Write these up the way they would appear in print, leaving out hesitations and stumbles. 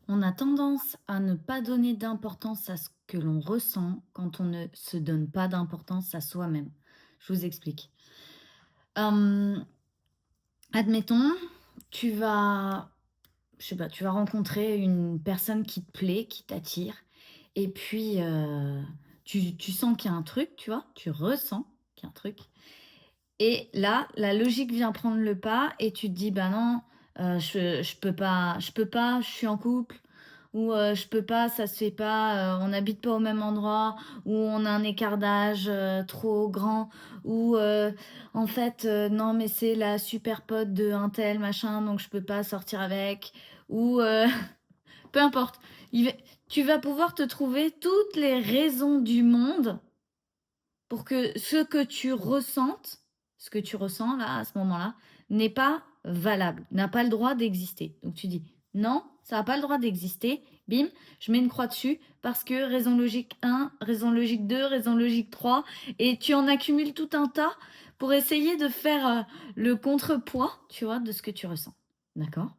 On a tendance à ne pas donner d'importance à ce que l'on ressent quand on ne se donne pas d'importance à soi-même. Je vous explique. Hem, Admettons, tu vas, je sais pas, tu vas rencontrer une personne qui te plaît, qui t'attire et puis, tu sens qu'il y a un truc, tu vois? Tu ressens qu'il y a un truc et là, la logique vient prendre le pas et tu te dis: «Bah non, je peux pas, je suis en couple» ou «Je peux pas, ça se fait pas, on n'habite pas au même endroit» ou «On a un écart d'âge, trop grand» ou «En fait, non mais c'est la super pote de un tel machin, donc je peux pas sortir avec» ou peu importe. Il va Tu vas pouvoir te trouver toutes les raisons du monde pour que ce que tu ressens là, à ce moment-là, n'est pas valable, n'a pas le droit d'exister. Donc tu dis: «Non, ça a pas le droit d'exister». Bim, je mets une croix dessus parce que raison logique 1, raison logique 2, raison logique 3 et tu en accumules tout un tas pour essayer de faire, le contrepoids, tu vois, de ce que tu ressens. D'accord?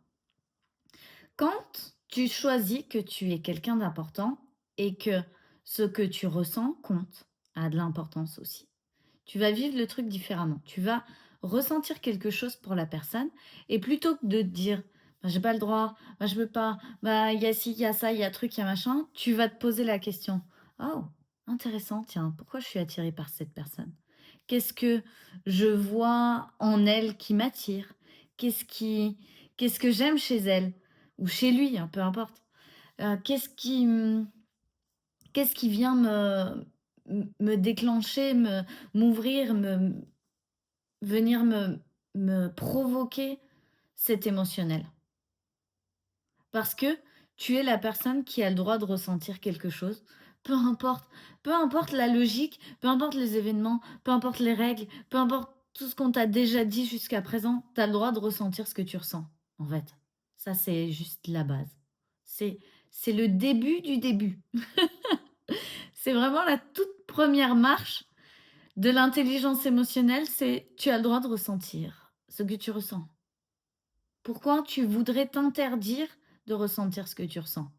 Quand tu choisis que tu es quelqu'un d'important et que ce que tu ressens compte, a de l'importance aussi. Tu vas vivre le truc différemment. Tu vas ressentir quelque chose pour la personne et plutôt que de te dire: «Bah, j'ai pas le droit, bah, je veux pas, bah, il y a ci, il y a ça, il y a truc, il y a machin», tu vas te poser la question: «Oh, intéressant, tiens, pourquoi je suis attirée par cette personne? Qu'est-ce que je vois en elle qui m'attire? Qu'est-ce qui qu'est-ce que j'aime chez elle?» ou chez lui, hein, peu importe. Qu'est-ce qui vient me déclencher, m'ouvrir, venir me provoquer cet émotionnel? Parce que tu es la personne qui a le droit de ressentir quelque chose, peu importe peu importe la logique, peu importe les événements, peu importe les règles, peu importe tout ce qu'on t'a déjà dit jusqu'à présent, tu as le droit de ressentir ce que tu ressens, en fait. Ça, c'est juste la base. C'est c'est le début du début. C'est vraiment la toute première marche de l'intelligence émotionnelle, c'est tu as le droit de ressentir ce que tu ressens. Pourquoi tu voudrais t'interdire de ressentir ce que tu ressens?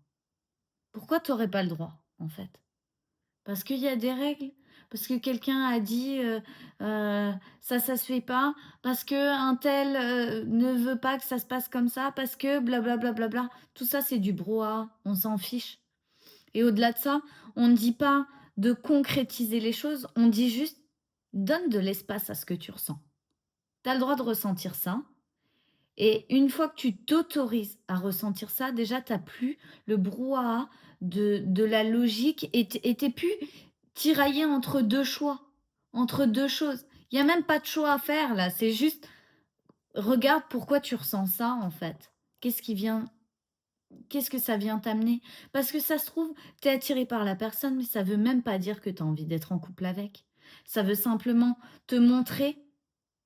Pourquoi tu aurais pas le droit, en fait? Parce qu'il y a des règles? Parce que quelqu'un a dit, «Ça se fait pas», parce qu'un tel, ne veut pas que ça se passe comme ça, parce que bla. Tout ça, c'est du brouhaha, on s'en fiche et au-delà de ça, on ne dit pas de concrétiser les choses, on dit juste: «Donne de l'espace à ce que tu ressens». Tu as le droit de ressentir ça et une fois que tu t'autorises à ressentir ça, déjà, tu as plus le brouhaha de la logique et tu plus tiraillé entre 2 choix, entre 2 choses. Il y a même pas de choix à faire là, c'est juste regarde pourquoi tu ressens ça en fait. Qu'est-ce qui vient Qu'est-ce que ça vient t'amener? Parce que ça se trouve, tu es attiré par la personne, mais ça veut même pas dire que tu as envie d'être en couple avec. Ça veut simplement te montrer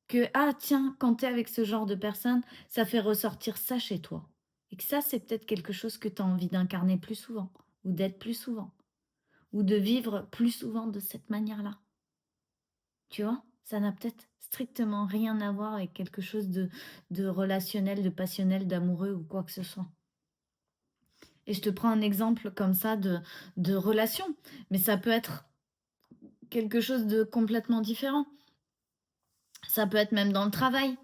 que, ah tiens, quand tu es avec ce genre de personne, ça fait ressortir ça chez toi. Et que ça, c'est peut-être quelque chose que tu as envie d'incarner plus souvent, ou d'être plus souvent, ou de vivre plus souvent de cette manière-là. Tu vois? Ça n'a peut-être strictement rien à voir avec quelque chose de relationnel, de passionnel, d'amoureux ou quoi que ce soit. Et je te prends un exemple comme ça de relation, mais ça peut être quelque chose de complètement différent. Ça peut être même dans le travail.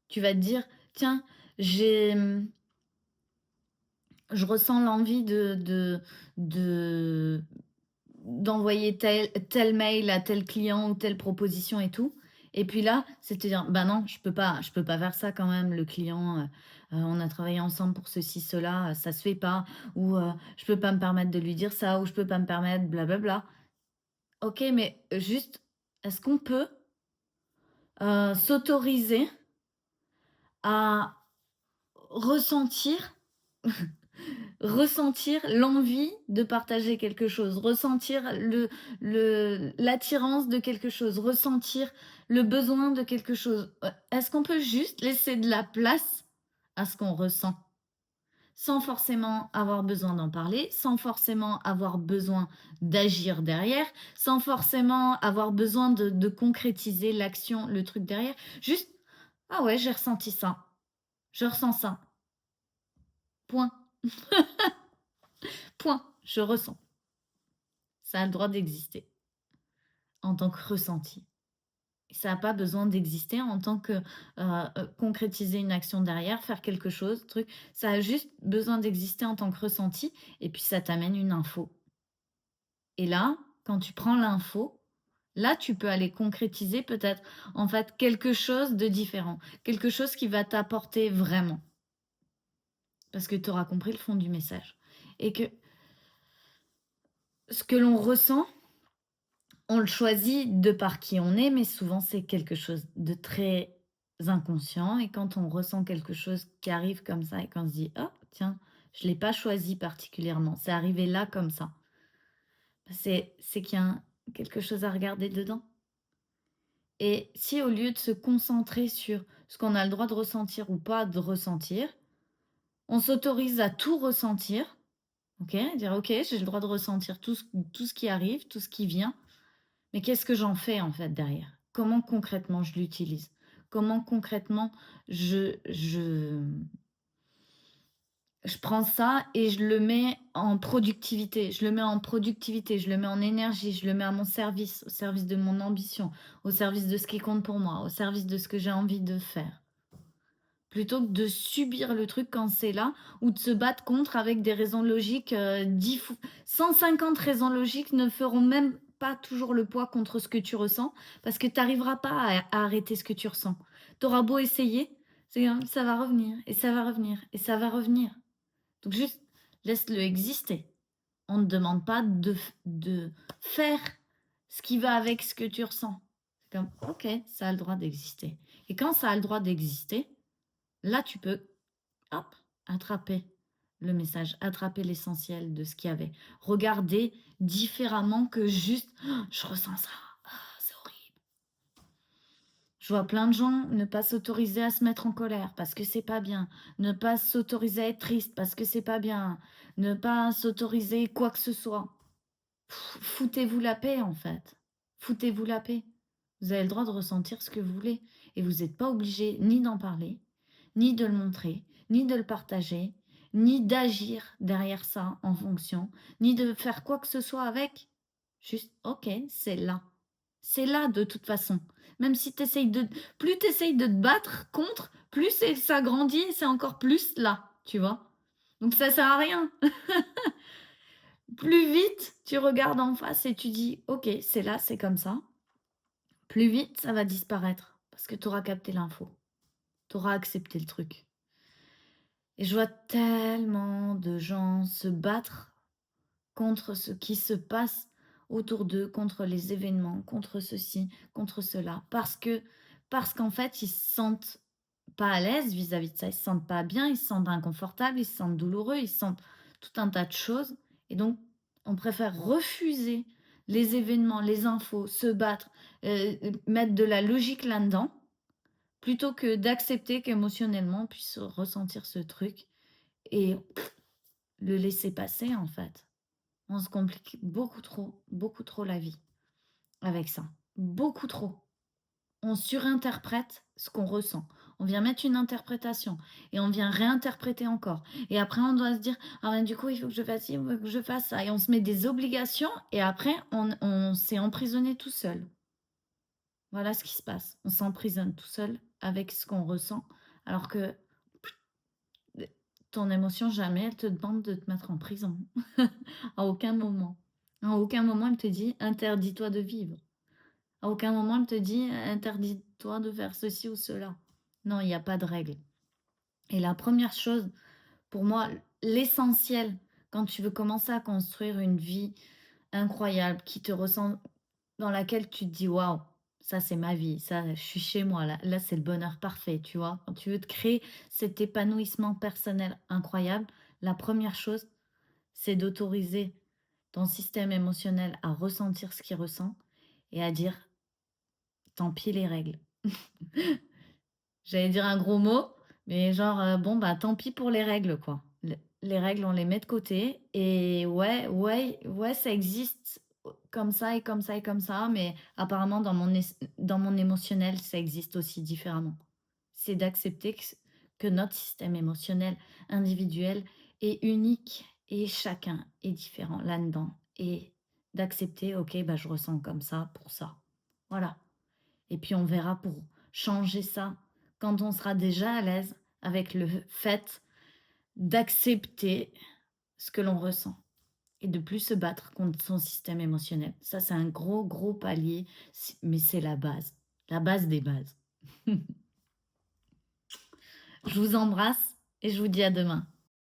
Tu vas te dire: «Tiens, j'ai, je ressens l'envie de d'envoyer tel mail à tel client ou telle proposition et tout». Et puis là, c'est te dire: «Bah non, je peux pas faire ça quand même, le client, on a travaillé ensemble pour ceci, cela, ça se fait pas» ou «Je peux pas me permettre de lui dire ça» ou «Je peux pas me permettre blablabla». OK, mais juste, est-ce qu'on peut, s'autoriser à ressentir ressentir l'envie de partager quelque chose, ressentir l'attirance de quelque chose, ressentir le besoin de quelque chose? Est-ce qu'on peut juste laisser de la place à ce qu'on ressent? Sans forcément avoir besoin d'en parler, sans forcément avoir besoin d'agir derrière, sans forcément avoir besoin de concrétiser l'action, le truc derrière. Juste: «Ah ouais, j'ai ressenti ça, je ressens ça, point». Point. Je ressens. Ça a le droit d'exister en tant que ressenti. Ça a pas besoin d'exister en tant que, concrétiser une action derrière, faire quelque chose, truc. Ça a juste besoin d'exister en tant que ressenti et puis ça t'amène une info et là, quand tu prends l'info, là, tu peux aller concrétiser peut-être, en fait, quelque chose de différent, quelque chose qui va t'apporter vraiment parce que tu auras compris le fond du message et que ce que l'on ressent, on le choisit de par qui on est, mais souvent c'est quelque chose de très inconscient et quand on ressent quelque chose qui arrive comme ça et qu'on se dit: «Oh tiens, je l'ai pas choisi particulièrement, c'est arrivé là comme ça». C'est qu'il y a quelque chose à regarder dedans et si au lieu de se concentrer sur ce qu'on a le droit de ressentir ou pas de ressentir, on s'autorise à tout ressentir, OK? Dire: «OK, j'ai le droit de ressentir tout ce qui arrive, tout ce qui vient». Mais qu'est-ce que j'en fais, en fait, derrière? Comment concrètement je l'utilise? Comment concrètement je prends ça et je le mets en productivité? Je le mets en productivité, je le mets en énergie, je le mets à mon service, au service de mon ambition, au service de ce qui compte pour moi, au service de ce que j'ai envie de faire. Plutôt que de subir le truc quand c'est là ou de se battre contre avec des raisons logiques, 10 fo 150 raisons logiques ne feront même pas toujours le poids contre ce que tu ressens, parce que tu arriveras pas à arrêter ce que tu ressens. Tu auras beau essayer, ça va revenir et ça va revenir et ça va revenir. Donc juste laisse-le exister. On ne demande pas de faire ce qui va avec ce que tu ressens. C'est comme: «OK, ça a le droit d'exister» et quand ça a le droit d'exister, là, tu peux, hop, attraper le message, attraper l'essentiel de ce qu'il y avait. Regarder différemment que juste: «Oh, je ressens ça, ah, c'est horrible». Je vois plein de gens ne pas s'autoriser à se mettre en colère parce que c'est pas bien, ne pas s'autoriser à être triste parce que c'est pas bien, ne pas s'autoriser quoi que ce soit. Foutez-vous la paix, en fait. Foutez-vous la paix. Vous avez le droit de ressentir ce que vous voulez et vous n'êtes pas obligé ni d'en parler, ni de le montrer, ni de le partager, ni d'agir derrière ça en fonction, ni de faire quoi que ce soit avec. Juste, OK, c'est là. C'est là de toute façon. Même si plus tu essayes de te battre contre, plus ça grandit et c'est encore plus là, tu vois? Donc ça sert à rien. Plus vite tu regardes en face et tu dis: «OK, c'est là, c'est comme ça», plus vite ça va disparaître parce que tu auras capté l'info. Tu auras accepté le truc et je vois tellement de gens se battre contre ce qui se passe autour d'eux, contre les événements, contre ceci, contre cela, parce qu'en fait, ils se sentent pas à l'aise vis-à-vis de ça. Ils se sentent pas bien, ils se sentent inconfortables, ils se sentent douloureux, ils se sentent tout un tas de choses et donc on préfère refuser les événements, les infos, se battre, mettre de la logique là-dedans, plutôt que d'accepter qu'émotionnellement on puisse ressentir ce truc et le laisser passer, en fait. On se complique beaucoup trop la vie avec ça. Beaucoup trop. On surinterprète ce qu'on ressent. On vient mettre une interprétation et on vient réinterpréter encore. Et après, on doit se dire: «Ah ben, du coup, il faut que je fasse ci, il faut que je fasse ça» et on se met des obligations et après on s'est emprisonné tout seul. Voilà ce qui se passe. On s'emprisonne tout seul avec ce qu'on ressent alors que ton émotion, jamais elle te demande de te mettre en prison. À aucun moment. À aucun moment, elle te dit: «Interdis-toi de vivre». À aucun moment, elle te dit: «Interdis-toi de faire ceci ou cela». Non, il y a pas de règle et la première chose, pour moi, l'essentiel quand tu veux commencer à construire une vie incroyable qui te ressemble, dans laquelle tu te dis: «Waouh, ça c'est ma vie, ça je suis chez moi là c'est le bonheur parfait», tu vois? Quand tu veux te créer cet épanouissement personnel incroyable, la première chose, c'est d'autoriser ton système émotionnel à ressentir ce qu'il ressent et à dire: «Tant pis les règles». J'allais dire un gros mot, mais genre, bon, bah, tant pis pour les règles, quoi. Les règles, on les met de côté et ouais, ouais, ouais, ça existe comme ça et comme ça et comme ça, mais apparemment dans mon émotionnel, ça existe aussi différemment. C'est d'accepter que notre système émotionnel individuel est unique et chacun est différent là-dedans et d'accepter: «OK, bah, je ressens comme ça pour ça». Voilà et puis on verra pour changer ça quand on sera déjà à l'aise avec le fait d'accepter ce que l'on ressent et de plus se battre contre son système émotionnel. Ça, c'est un gros, gros palier, mais c'est la base des bases. Je vous embrasse et je vous dis à demain.